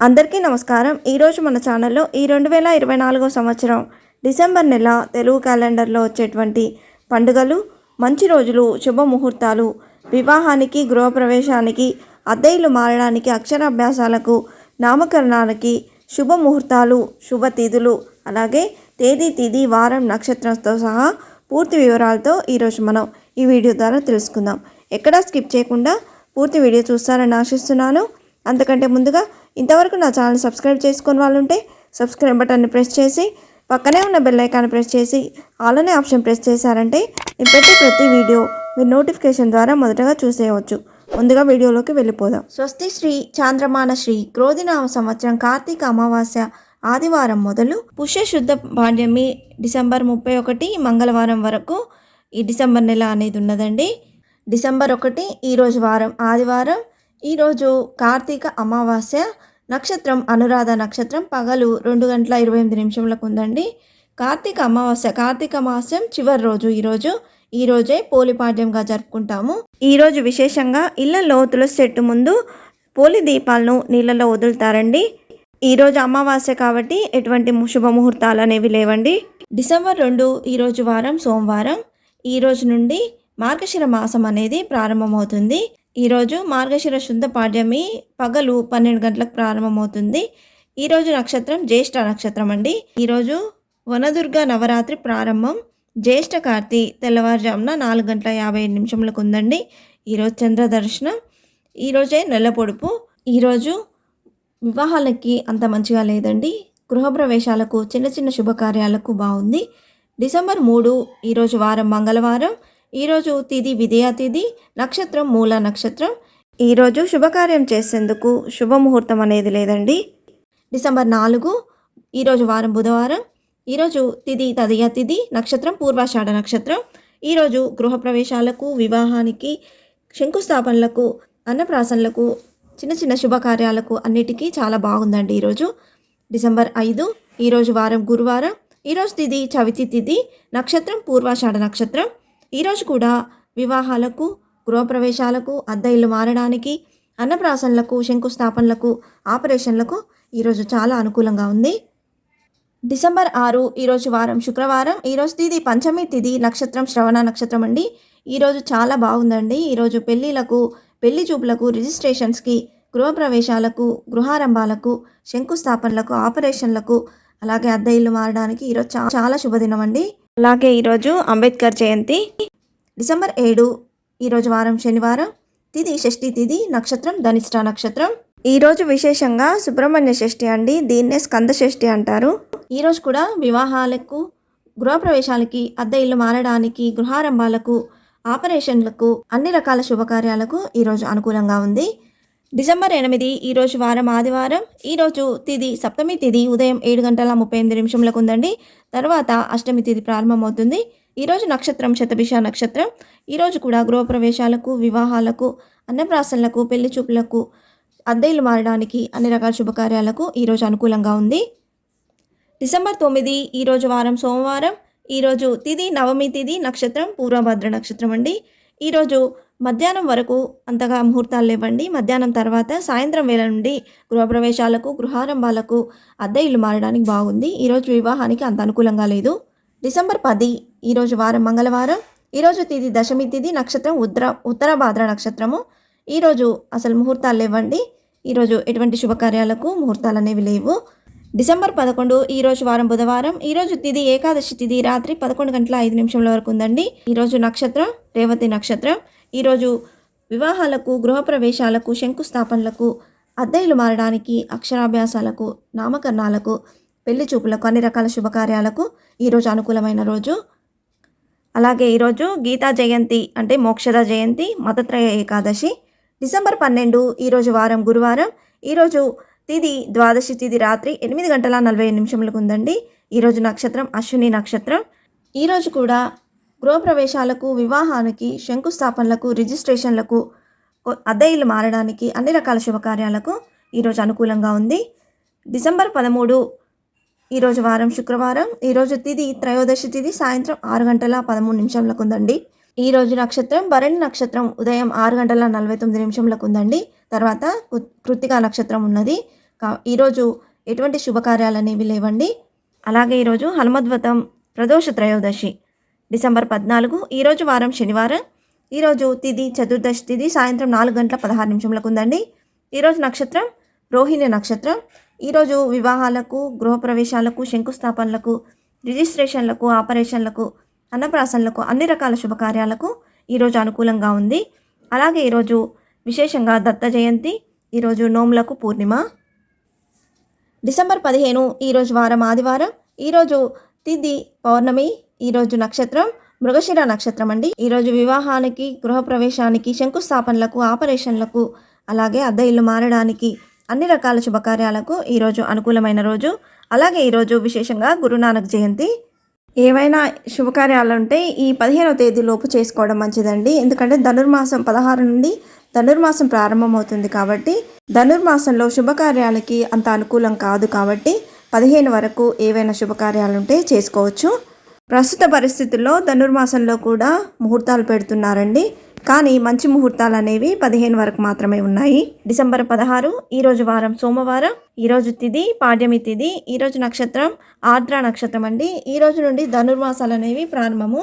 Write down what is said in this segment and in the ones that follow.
అందరికీ నమస్కారం. ఈరోజు మన ఛానల్లో ఈ 2024 సంవత్సరం డిసెంబర్ నెల తెలుగు క్యాలెండర్లో వచ్చేటువంటి పండుగలు, మంచి రోజులు, శుభముహూర్తాలు, వివాహానికి, గృహప్రవేశానికి, అద్దె ఇల్లు మారడానికి, అక్షరాభ్యాసాలకు, నామకరణాలకి, శుభముహూర్తాలు, శుభతిథులు, అలాగే తేదీ, తిథి, వారం, నక్షత్రంతో సహా పూర్తి వివరాలతో ఈరోజు మనం ఈ వీడియో ద్వారా తెలుసుకుందాం. ఎక్కడా స్కిప్ చేయకుండా పూర్తి వీడియో చూస్తారని ఆశిస్తున్నాను. అంతకంటే ముందుగా ఇంతవరకు నా ఛానల్ సబ్స్క్రైబ్ చేసుకుని వాళ్ళు ఉంటే సబ్స్క్రైబ్ బటన్ని ప్రెస్ చేసి పక్కనే ఉన్న బెల్ ఐకాన్ ప్రెస్ చేసి ఆల్ అనే ఆప్షన్ ప్రెస్ చేశారంటే నేను పెట్టే ప్రతి వీడియో మీరు నోటిఫికేషన్ ద్వారా మొదటగా చూసేయవచ్చు. ముందుగా వీడియోలోకి వెళ్ళిపోదాం. స్వస్తి శ్రీ చాంద్రమాన శ్రీ క్రోధినామ సంవత్సరం కార్తీక అమావాస్య ఆదివారం మొదలు పుష్యశుద్ధ పాడ్యమి డిసెంబర్ 31 మంగళవారం వరకు ఈ డిసెంబర్ నెల అనేది ఉన్నదండి. డిసెంబర్ 1 ఈరోజు వారం ఆదివారం. ఈరోజు కార్తీక అమావాస్య, నక్షత్రం అనురాధ నక్షత్రం, పగలు 2:28 ఉందండి. కార్తీక మాసం చివరి రోజు ఈరోజే పోలిపాడ్యంగా జరుపుకుంటాము. ఈరోజు విశేషంగా ఇళ్లలో తులసి చెట్టు ముందు పోలి దీపాలను నీళ్ళలో వదులుతారండి. ఈరోజు అమావాస్య కాబట్టి ఎటువంటి శుభముహూర్తాలు అనేవి లేవండి. డిసెంబర్ 2 ఈరోజు వారం సోమవారం. ఈరోజు నుండి మార్గశిర మాసం అనేది ప్రారంభమవుతుంది. ఈరోజు మార్గశిర శుద్ధ పాడ్యమి పగలు 12 గంటలకు ప్రారంభమవుతుంది. ఈరోజు నక్షత్రం జ్యేష్ఠ నక్షత్రం అండి. ఈరోజు వనదుర్గ నవరాత్రి ప్రారంభం. జ్యేష్ఠ కార్తీ తెల్లవారుజామున 4:57 ఉందండి. ఈరోజు చంద్ర దర్శనం. ఈరోజే నెల పొడుపు. ఈరోజు వివాహాలకి అంత మంచిగా లేదండి. గృహప్రవేశాలకు, చిన్న చిన్న శుభకార్యాలకు బాగుంది. డిసెంబర్ 3 ఈరోజు వారం మంగళవారం. ఈరోజు తిథి విజయ తిథి, నక్షత్రం మూల నక్షత్రం. ఈరోజు శుభకార్యం చేసేందుకు శుభముహూర్తం అనేది లేదండి. డిసెంబర్ 4 ఈరోజు వారం బుధవారం. ఈరోజు తిథి తదియ తిథి, నక్షత్రం పూర్వాషాఢ నక్షత్రం. ఈరోజు గృహప్రవేశాలకు, వివాహానికి, శంకుస్థాపనలకు, అన్నప్రాసనలకు, చిన్న చిన్న శుభకార్యాలకు అన్నిటికీ చాలా బాగుందండి. ఈరోజు డిసెంబర్ 5 ఈరోజు వారం గురువారం. ఈరోజు తిథి చవితి తిథి, నక్షత్రం పూర్వాషాఢ నక్షత్రం. ఈరోజు కూడా వివాహాలకు, గృహప్రవేశాలకు, అద్దె ఇల్లు మారడానికి, అన్నప్రాసనలకు, శంకుస్థాపనలకు, ఆపరేషన్లకు ఈరోజు చాలా అనుకూలంగా ఉంది. డిసెంబర్ 6 ఈరోజు వారం శుక్రవారం. ఈరోజు తిథి పంచమి తిథి, నక్షత్రం శ్రవణ నక్షత్రం అండి. ఈరోజు చాలా బాగుందండి. ఈరోజు పెళ్ళిళ్ళకు, పెళ్లి చూపులకు, రిజిస్ట్రేషన్స్కి, గృహప్రవేశాలకు, గృహారంభాలకు, శంకుస్థాపనలకు, ఆపరేషన్లకు, అలాగే అద్దె ఇల్లు మారడానికి ఈరోజు చాలా శుభదినం అండి. అలాగే ఈరోజు అంబేద్కర్ జయంతి. డిసెంబర్ 7 ఈరోజు వారం శనివారం. తిథి షష్ఠి తిథి, నక్షత్రం ధనిష్ట నక్షత్రం. ఈరోజు విశేషంగా సుబ్రహ్మణ్య షష్ఠి అండి. దీన్నే స్కంద షష్ఠి అంటారు. ఈరోజు కూడా వివాహాలకు, గృహప్రవేశాలకి, అద్దె ఇల్లు మారడానికి, గృహారంభాలకు, ఆపరేషన్లకు, అన్ని రకాల శుభకార్యాలకు ఈరోజు అనుకూలంగా ఉంది. డిసెంబర్ 8 ఈరోజు వారం ఆదివారం. ఈరోజు తిథి సప్తమి తిథి ఉదయం 7:38 ఉందండి. తర్వాత అష్టమి తిథి ప్రారంభమవుతుంది. ఈరోజు నక్షత్రం శతభిష నక్షత్రం. ఈరోజు కూడా గృహప్రవేశాలకు, వివాహాలకు, అన్నప్రాసనలకు, పెళ్లి చూపులకు, అద్దె ఇల్లు మారడానికి, అన్ని రకాల శుభకార్యాలకు ఈరోజు అనుకూలంగా ఉంది. డిసెంబర్ 9 ఈరోజు వారం సోమవారం. ఈరోజు తిథి నవమి తిథి, నక్షత్రం పూర్వభద్ర నక్షత్రం అండి. ఈరోజు మధ్యాహ్నం వరకు అంతగా ముహూర్తాలు లేవండి. మధ్యాహ్నం తర్వాత సాయంత్రం వేళ నుండి గృహప్రవేశాలకు, గృహారంభాలకు, అద్దె ఇల్లు మారడానికి బాగుంది. ఈరోజు వివాహానికి అంత అనుకూలంగా లేదు. డిసెంబర్ 10 ఈరోజు వారం మంగళవారం. ఈరోజు తిథి దశమి తిథి, నక్షత్రం ఉత్తరభాద్ర నక్షత్రము. ఈరోజు అసలు ముహూర్తాలు లేవండి. ఈరోజు ఎటువంటి శుభకార్యాలకు ముహూర్తాలు అనేవి లేవు. డిసెంబర్ 11 ఈరోజు వారం బుధవారం. ఈరోజు తిథి ఏకాదశి తిథి రాత్రి 11:05 వరకు ఉందండి. ఈరోజు నక్షత్రం రేవతి నక్షత్రం. ఈరోజు వివాహాలకు, గృహప్రవేశాలకు, శంకుస్థాపనలకు, అద్దె ఇల్లు మారడానికి, అక్షరాభ్యాసాలకు, నామకరణాలకు, పెళ్లి చూపులకు, అన్ని రకాల శుభకార్యాలకు ఈరోజు అనుకూలమైన రోజు. అలాగే ఈరోజు గీతా జయంతి అంటే మోక్షద జయంతి, మతత్రయ ఏకాదశి. డిసెంబర్ 12 ఈరోజు వారం గురువారం. ఈరోజు తిథి ద్వాదశి తిథి రాత్రి 8:48 ఉందండి. ఈరోజు నక్షత్రం అశ్విని నక్షత్రం. ఈరోజు కూడా గృహప్రవేశాలకు, వివాహానికి, శంకుస్థాపనలకు, రిజిస్ట్రేషన్లకు, అద్దె ఇల్లు మారడానికి, అన్ని రకాల శుభకార్యాలకు ఈరోజు అనుకూలంగా ఉంది. డిసెంబర్ 13 ఈరోజు వారం శుక్రవారం. ఈరోజు తిథి త్రయోదశి తిథి సాయంత్రం 6:13 ఉందండి. ఈరోజు నక్షత్రం భరణి నక్షత్రం ఉదయం 6:49 ఉందండి. తర్వాత కృత్తికా నక్షత్రం ఉన్నది. ఈరోజు ఎటువంటి శుభకార్యాలు అనేవి లేవండి. అలాగే ఈరోజు హనుమద్వతం ప్రదోష త్రయోదశి డిసెంబర్ 14. ఈరోజు వారం శనివారం. ఈరోజు తిథి చతుర్దశి తిథి సాయంత్రం 4:16 ఉందండి. ఈరోజు నక్షత్రం రోహిణి నక్షత్రం. ఈరోజు వివాహాలకు, గృహప్రవేశాలకు, శంకుస్థాపనలకు, రిజిస్ట్రేషన్లకు, ఆపరేషన్లకు, అన్నప్రాసనలకు, అన్ని రకాల శుభకార్యాలకు ఈరోజు అనుకూలంగా ఉంది. అలాగే ఈరోజు విశేషంగా దత్త జయంతి, ఈరోజు నోములకు పూర్ణిమ. డిసెంబర్ 15 ఈరోజు వారం ఆదివారం. ఈరోజు తిథి పౌర్ణమి. ఈరోజు నక్షత్రం మృగశిర నక్షత్రం అండి. ఈరోజు వివాహానికి, గృహప్రవేశానికి, శంకుస్థాపనలకు, ఆపరేషన్లకు, అలాగే అద్దె ఇల్లు మారడానికి, అన్ని రకాల శుభకార్యాలకు ఈరోజు అనుకూలమైన రోజు. అలాగే ఈరోజు విశేషంగా గురునానక్ జయంతి. ఏవైనా శుభకార్యాలు ఉంటే ఈ 15వ తేదీలోపు చేసుకోవడం మంచిదండి. ఎందుకంటే ధనుర్మాసం 16 నుండి ధనుర్మాసం ప్రారంభమవుతుంది కాబట్టి ధనుర్మాసంలో శుభకార్యాలకి అంత అనుకూలం కాదు కాబట్టి 15 వరకు ఏవైనా శుభకార్యాలుంటే చేసుకోవచ్చు. ప్రస్తుత పరిస్థితుల్లో ధనుర్మాసంలో కూడా ముహూర్తాలు పెడుతున్నారండి. కానీ మంచి ముహూర్తాలు అనేవి 15 వరకు మాత్రమే ఉన్నాయి. డిసెంబర్ 16 ఈరోజు వారం సోమవారం. ఈరోజు తిథి పాడ్యమి తిథి. ఈరోజు నక్షత్రం ఆర్ద్ర నక్షత్రం అండి. ఈరోజు నుండి ధనుర్మాసాలు అనేవి ప్రారంభము.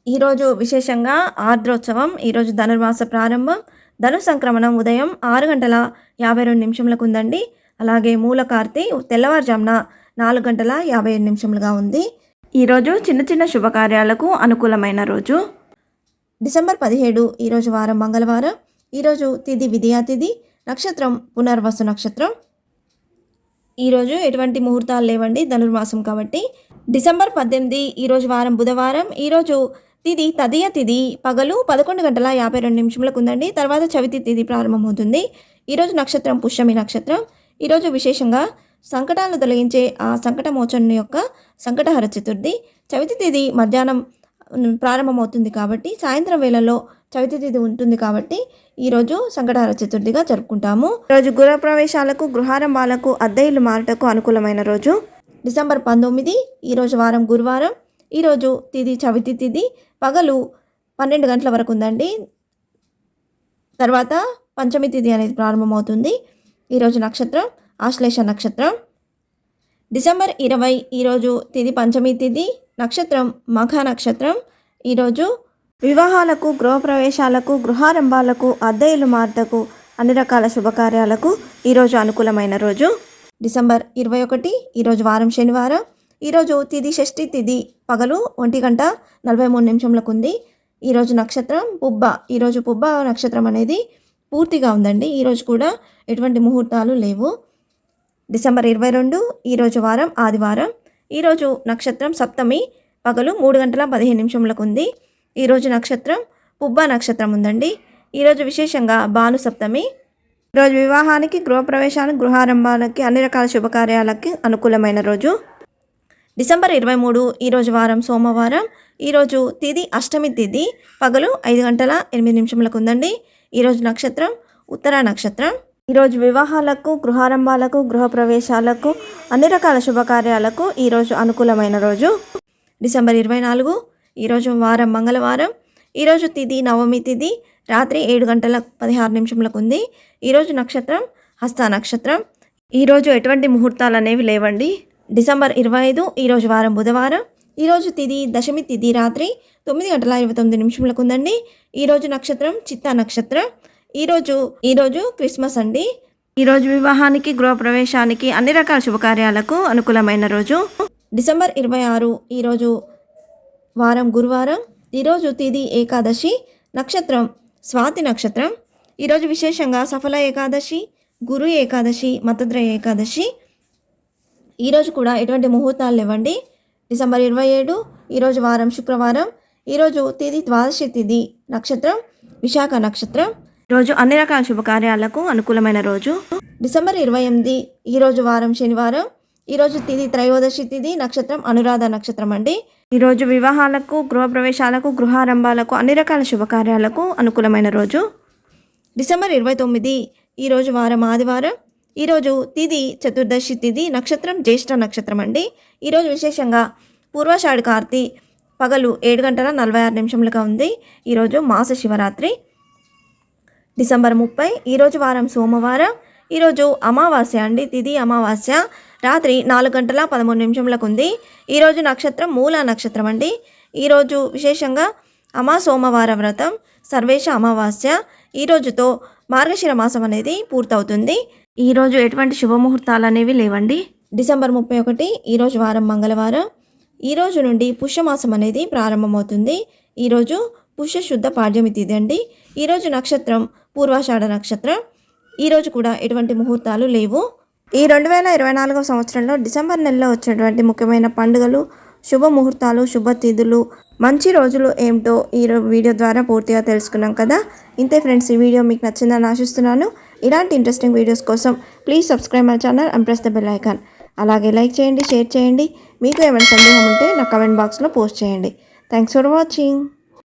ఈరోజు విశేషంగా ఆర్ద్రోత్సవం. ఈరోజు ధనుర్మాస ప్రారంభం. ధను సంక్రమణం ఉదయం 6:52 ఉందండి. అలాగే మూలకార్తి తెల్లవారుజామున 4:57 ఉంది. ఈరోజు చిన్న చిన్న శుభకార్యాలకు అనుకూలమైన రోజు. డిసెంబర్ 17 ఈరోజు వారం మంగళవారం. ఈరోజు తిథి విద్యా తిథి. నక్షత్రం పునర్వసు నక్షత్రం. ఈరోజు ఎటువంటి ముహూర్తాలు లేవండి ధనుర్మాసం కాబట్టి. డిసెంబర్ 18 ఈరోజు వారం బుధవారం. ఈరోజు తిథి తదియ తిథి పగలు 11:52 ఉందండి. తర్వాత చవితి తిథి ప్రారంభమవుతుంది. ఈరోజు నక్షత్రం పుష్యమి నక్షత్రం. ఈరోజు విశేషంగా సంకటాలను తొలగించే ఆ సంకటమోచన యొక్క సంకటహర చతుర్థి. చవితి తిథి మధ్యాహ్నం ప్రారంభమవుతుంది కాబట్టి సాయంత్రం వేళల్లో చవితి తిథి ఉంటుంది కాబట్టి ఈరోజు సంకటహర చతుర్థిగా జరుపుకుంటాము. ఈరోజు గృహప్రవేశాలకు, గృహారంభాలకు, అద్దె ఇల్లు మారటకు అనుకూలమైన రోజు. డిసెంబర్ 19 ఈరోజు వారం గురువారం. ఈరోజు తిథి చవితి తిథి పగలు 12 గంటల వరకు ఉందండి. తర్వాత పంచమి తిథి అనేది ప్రారంభమవుతుంది. ఈరోజు నక్షత్రం ఆశ్లేష నక్షత్రం. డిసెంబర్ 20 ఈరోజు తిథి పంచమి తిథి. నక్షత్రం మఖ నక్షత్రం. ఈరోజు వివాహాలకు, గృహప్రవేశాలకు, గృహారంభాలకు, అద్దె ఇల్లు మారటకు, అన్ని రకాల శుభకార్యాలకు ఈరోజు అనుకూలమైన రోజు. డిసెంబర్ 21 ఈరోజు వారం శనివారం. ఈరోజు తిథి షష్ఠి తిథి పగలు 1:43 ఉంది. ఈరోజు నక్షత్రం పుబ్బ. ఈరోజు పుబ్బ నక్షత్రం అనేది పూర్తిగా ఉందండి. ఈరోజు కూడా ఎటువంటి ముహూర్తాలు లేవు. డిసెంబర్ 22 ఈరోజు వారం ఆదివారం. ఈరోజు నక్షత్రం సప్తమి పగలు 3:15 ఉంది. ఈరోజు నక్షత్రం పుబ్బ నక్షత్రం ఉందండి. ఈరోజు విశేషంగా భాను సప్తమి. ఈరోజు వివాహానికి, గృహప్రవేశానికి, గృహారంభాలకి, అన్ని రకాల శుభకార్యాలకి అనుకూలమైన రోజు. డిసెంబర్ 23 ఈరోజు వారం సోమవారం. ఈరోజు తిథి అష్టమి తిథి పగలు 5:08 ఉందండి. ఈరోజు నక్షత్రం ఉత్తర నక్షత్రం. ఈరోజు వివాహాలకు, గృహారంభాలకు, గృహప్రవేశాలకు, అన్ని రకాల శుభకార్యాలకు ఈరోజు అనుకూలమైన రోజు. డిసెంబర్ 24 ఈరోజు వారం మంగళవారం. ఈరోజు తిథి నవమి తిథి రాత్రి 7:16 ఉంది. ఈరోజు నక్షత్రం హస్త నక్షత్రం. ఈరోజు ఎటువంటి ముహూర్తాలు అనేవి లేవండి. డిసెంబర్ 25 ఈరోజు వారం బుధవారం. ఈరోజు తిథి దశమి తిథి రాత్రి 9:29 ఉందండి. ఈరోజు నక్షత్రం చిత్తా నక్షత్రం. ఈరోజు క్రిస్మస్ అండి. ఈరోజు వివాహానికి, గృహప్రవేశానికి, అన్ని రకాల శుభకార్యాలకు అనుకూలమైన రోజు. డిసెంబర్ 26 ఈరోజు వారం గురువారం. ఈరోజు తిథి ఏకాదశి. నక్షత్రం స్వాతి నక్షత్రం. ఈరోజు విశేషంగా సఫల ఏకాదశి, గురు ఏకాదశి, మతద్ర ఏకాదశి. ఈరోజు కూడా ఎటువంటి ముహూర్తాలు లేవండి. డిసెంబర్ 27 ఈరోజు వారం శుక్రవారం. ఈరోజు తిథి ద్వాదశి తిథి. నక్షత్రం విశాఖ నక్షత్రం. ఈరోజు అన్ని రకాల శుభకార్యాలకు అనుకూలమైన రోజు. డిసెంబర్ 28 ఈరోజు వారం శనివారం. ఈరోజు తిథి త్రయోదశి తిథి. నక్షత్రం అనురాధ నక్షత్రం అండి. ఈరోజు వివాహాలకు, గృహప్రవేశాలకు, గృహారంభాలకు, అన్ని రకాల శుభకార్యాలకు అనుకూలమైన రోజు. డిసెంబర్ 29 ఈరోజు వారం ఆదివారం. ఈరోజు తిథి చతుర్దశి తిథి. నక్షత్రం జ్యేష్ఠ నక్షత్రం అండి. ఈరోజు విశేషంగా పూర్వాషాఢ కార్తీ పగలు 7:46 ఉంది. ఈరోజు మాస శివరాత్రి. డిసెంబర్ 30 ఈరోజు వారం సోమవారం. ఈరోజు అమావాస్య అండి, తిథి అమావాస్య. రాత్రి 4:13 ఉంది. ఈరోజు నక్షత్రం మూలా నక్షత్రం అండి. ఈరోజు విశేషంగా సోమవార వ్రతం, సర్వేశ అమావాస్య. ఈ రోజుతో మార్గశిర మాసం అనేది పూర్తవుతుంది. ఈరోజు ఎటువంటి శుభముహూర్తాలు అనేవి లేవండి. డిసెంబర్ 31 ఈరోజు వారం మంగళవారం. ఈ రోజు నుండి పుష్యమాసం అనేది ప్రారంభమవుతుంది. ఈరోజు పుష్య శుద్ధ పాడ్యమి తిథి అండి. ఈరోజు నక్షత్రం పూర్వాషాఢ నక్షత్రం. ఈరోజు కూడా ఎటువంటి ముహూర్తాలు లేవు. ఈ 2024 సంవత్సరంలో డిసెంబర్ నెలలో వచ్చేటువంటి ముఖ్యమైన పండుగలు, శుభముహూర్తాలు, శుభతిథులు, మంచి రోజులు ఏమిటో ఈ వీడియో ద్వారా పూర్తిగా తెలుసుకున్నాం కదా. ఇంతే ఫ్రెండ్స్, ఈ వీడియో మీకు నచ్చిందని ఆశిస్తున్నాను. ఇలాంటి ఇంట్రెస్టింగ్ వీడియోస్ కోసం please subscribe my channel and press the bell icon. అలాగే లైక్ చేయండి, షేర్ చేయండి. మీకు ఏమైనా సందేహం ఉంటే నా కమెంట్ బాక్స్లో పోస్ట్ చేయండి. Thanks for watching.